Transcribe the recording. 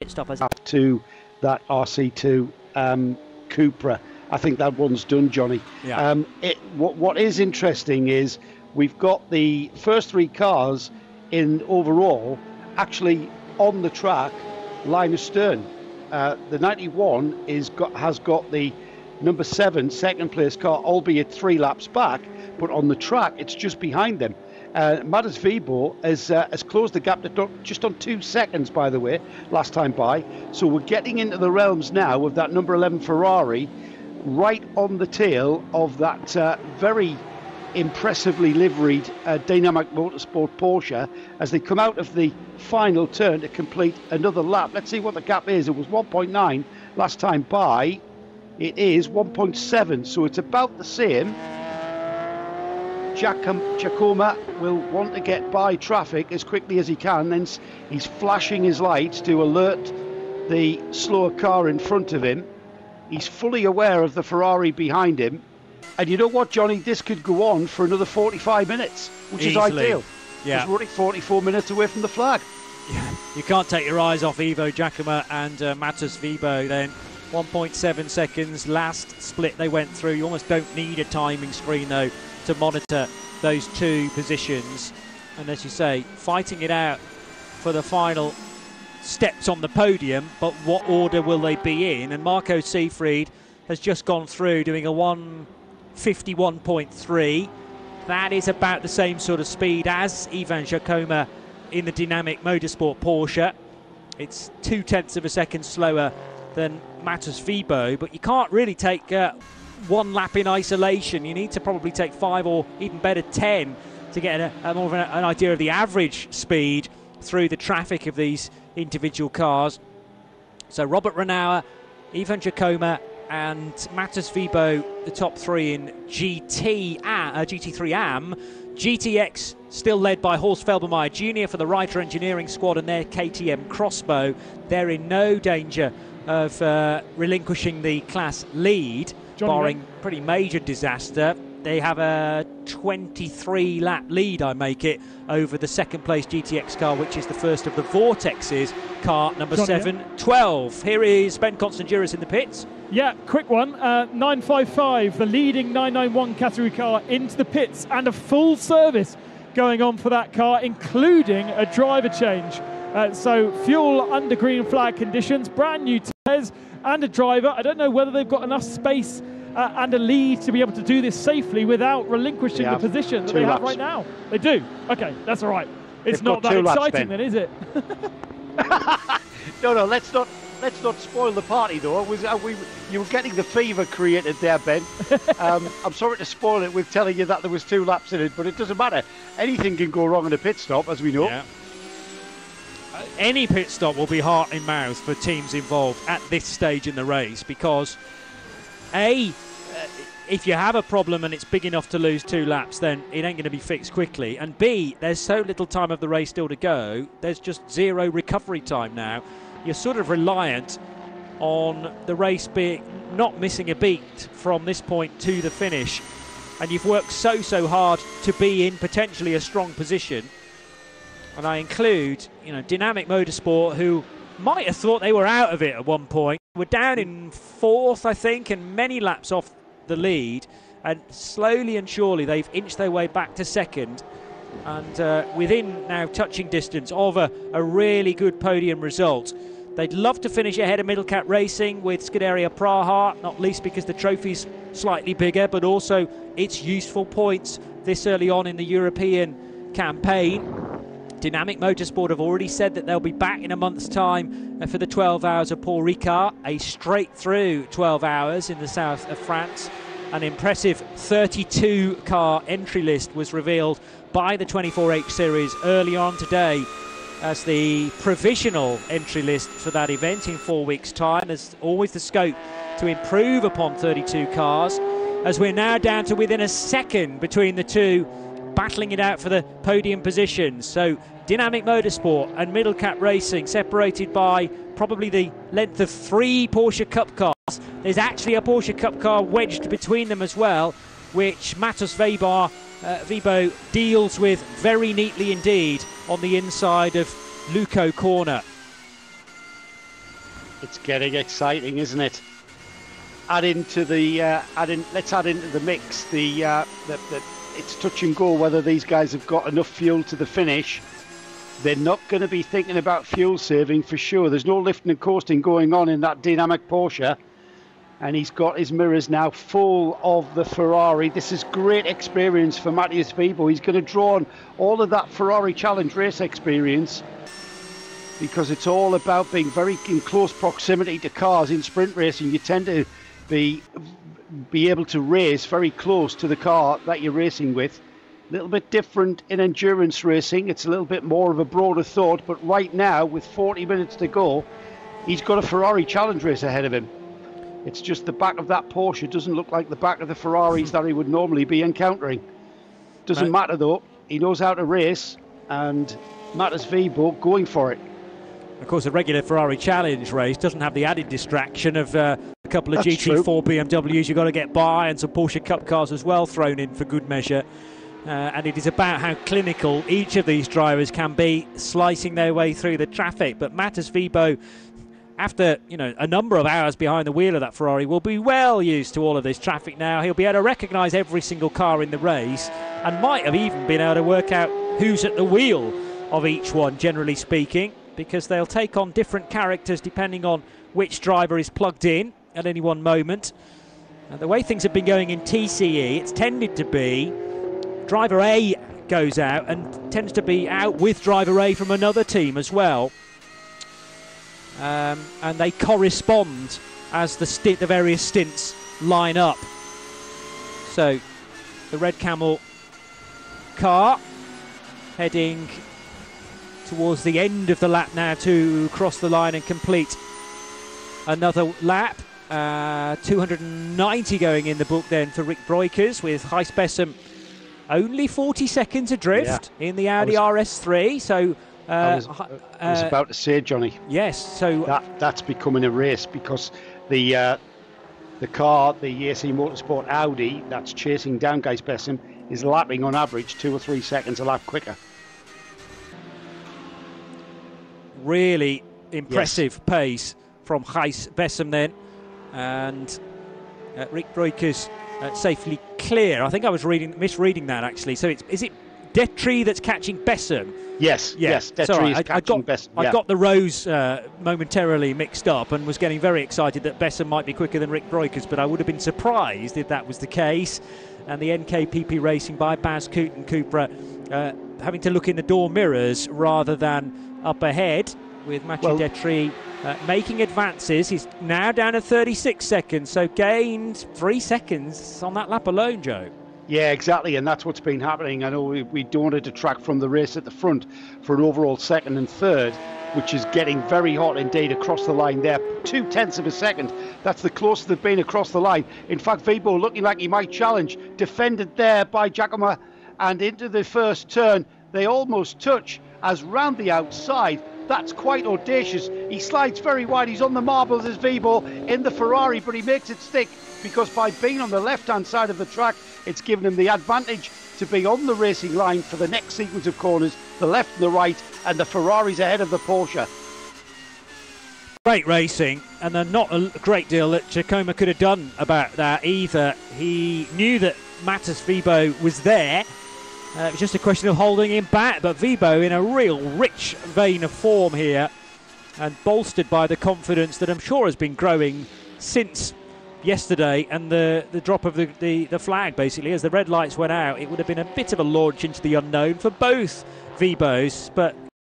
stop as to that RC2 Cupra. I think that one's done, Johnny. Yeah. What is interesting is we've got the first three cars in overall actually on the track line astern. The 91 has got the number 7 second place car, albeit 3 laps back, but on the track it's just behind them. Matus Vyboh has closed the gap to just on 2 seconds, by the way, last time by. So we're getting into the realms now of that number 11 Ferrari, right on the tail of that very impressively liveried Dynamic Motorsport Porsche as they come out of the final turn to complete another lap. Let's see what the gap is. It was 1.9 last time by. It is 1.7, so it's about the same. Giacomo will want to get by traffic as quickly as he can, then he's flashing his lights to alert the slower car in front of him. He's fully aware of the Ferrari behind him, and you know what, Johnny, this could go on for another 45 minutes, which is ideal. Yeah, we're only 44 minutes away from the flag. Yeah, you can't take your eyes off Ivo Giacomo and Matus Vyboh then. 1.7 seconds last split they went through. You almost don't need a timing screen though to monitor those two positions, and as you say, fighting it out for the final steps on the podium. But what order will they be in? And Marco Seefried has just gone through doing a 1:51.3. that is about the same sort of speed as Ivan Giacomo in the Dynamic Motorsport Porsche. It's 0.2 of a second slower than Matus Vyboh, but you can't really take one lap in isolation. You need to probably take 5 or even better 10 to get more of an idea of the average speed through the traffic of these individual cars. So Robert Renauer, Ivan Giacomo and Matus Vyboh, the top 3 in GT3 AM. GTX still led by Horst Felbermayr Jr. for the Reiter Engineering Squad and their KTM Crossbow. They're in no danger of relinquishing the class lead, barring pretty major disaster. They have a 23-lap lead, I make it, over the second-place GTX car, which is the first of the Vortexes, car number 712. Here is Ben Constanduris in the pits. Yeah, quick one. 955, the leading 991 category car, into the pits, and a full service going on for that car, including a driver change. So fuel under green flag conditions, brand new tyres and a driver. I don't know whether they've got enough space and a lead to be able to do this safely without relinquishing the position that they have right now. They do. Okay, that's all right. It's not that exciting then, is it? No, let's not spoil the party though. You were getting the fever created there, Ben. I'm sorry to spoil it with telling you that there was 2 laps in it, but it doesn't matter. Anything can go wrong in a pit stop, as we know. Yeah. Any pit stop will be heart in mouth for teams involved at this stage in the race, because if you have a problem and it's big enough to lose 2 laps, then it ain't going to be fixed quickly, and B, there's so little time of the race still to go, there's just 0 recovery time now. You're sort of reliant on the race being not missing a beat from this point to the finish, and you've worked so hard to be in potentially a strong position. And I include, Dynamic Motorsport, who might have thought they were out of it at one point. We're down in 4th, I think, and many laps off the lead. And slowly and surely, they've inched their way back to 2nd. And within now touching distance of a really good podium result. They'd love to finish ahead of Middle Cat Racing with Scuderia Praha, not least because the trophy's slightly bigger, but also it's useful points this early on in the European campaign. Dynamic Motorsport have already said that they'll be back in a month's time for the 12 hours of Paul Ricard, a straight-through 12 hours in the south of France. An impressive 32-car entry list was revealed by the 24H Series early on today as the provisional entry list for that event in 4 weeks' time. There's always the scope to improve upon 32 cars, as we're now down to within a second between the two, battling it out for the podium positions. So Dynamic Motorsport and Middle Cat Racing separated by probably the length of 3 Porsche Cup cars. There's actually a Porsche Cup car wedged between them as well, which Matus Vyboh deals with very neatly indeed on the inside of Luco Corner. It's getting exciting, isn't it? Let's add into the mix it's touch and go whether these guys have got enough fuel to the finish. They're not going to be thinking about fuel saving for sure. There's no lifting and coasting going on in that dynamic Porsche. And he's got his mirrors now full of the Ferrari. This is great experience for Matus Vyboh. He's going to draw on all of that Ferrari Challenge race experience, because it's all about being very in close proximity to cars. In sprint racing, you tend to be able to race very close to the car that you're racing with. A little bit different in endurance racing. It's a little bit more of a broader thought, but right now, with 40 minutes to go, he's got a Ferrari Challenge race ahead of him. It's just the back of that Porsche doesn't look like the back of the Ferraris that he would normally be encountering. Doesn't matter though, he knows how to race, and Matus Vyboh going for it. Of course, a regular Ferrari Challenge race doesn't have the added distraction of a couple of GT4 BMWs you've got to get by, and some Porsche Cup cars as well thrown in for good measure. And it is about how clinical each of these drivers can be, slicing their way through the traffic. But Matus Vyboh, after a number of hours behind the wheel of that Ferrari, will be well used to all of this traffic now. He'll be able to recognise every single car in the race, and might have even been able to work out who's at the wheel of each one, generally speaking, because they'll take on different characters depending on which driver is plugged in at any one moment. And the way things have been going in TCE, it's tended to be driver A goes out and tends to be out with driver A from another team as well. And they correspond as the various stints line up. So the Red Camel car heading towards the end of the lap now to cross the line and complete another lap. 290 going in the book then for Rick Breukers, with Gijs Bessem only 40 seconds adrift in the Audi RS3. So I was about to say, Johnny. Yes, so that's becoming a race, because the car, the AC Motorsport Audi that's chasing down Gijs Bessem, is lapping on average 2 or 3 seconds a lap quicker. Really impressive pace from Gijs Bessem then, and Rick Breukers safely clear. I think I was misreading that actually. So is it Detry that's catching Bessem? Yes, Detry is catching Bessem. I got the rows momentarily mixed up and was getting very excited that Bessem might be quicker than Rick Breukers, but I would have been surprised if that was the case. And the NKPP Racing by Baz Cooper having to look in the door mirrors rather than up ahead, with Mathieu Detry making advances. He's now down to 36 seconds, so gained 3 seconds on that lap alone, Joe. Yeah, exactly, and that's what's been happening. I know we don't want to detract from the race at the front for an overall second and third, which is getting very hot indeed across the line there. 0.2 of a second. That's the closest they've been across the line. In fact, Vyboh looking like he might challenge. Defended there by Giacomo, and into the first turn. They almost touch as round the outside. That's quite audacious. He slides very wide. He's on the marbles as Vyboh in the Ferrari, but he makes it stick, because by being on the left-hand side of the track, it's given him the advantage to be on the racing line for the next sequence of corners, the left and the right, and the Ferrari's ahead of the Porsche. Great racing, and then not a great deal that Giacomo could have done about that either. He knew that Matus Vyboh was there. It was just a question of holding him back, but Vyboh in a real rich vein of form here, and bolstered by the confidence that I'm sure has been growing since yesterday and the drop of the flag, basically. As the red lights went out, it would have been a bit of a launch into the unknown for both Vybohs, but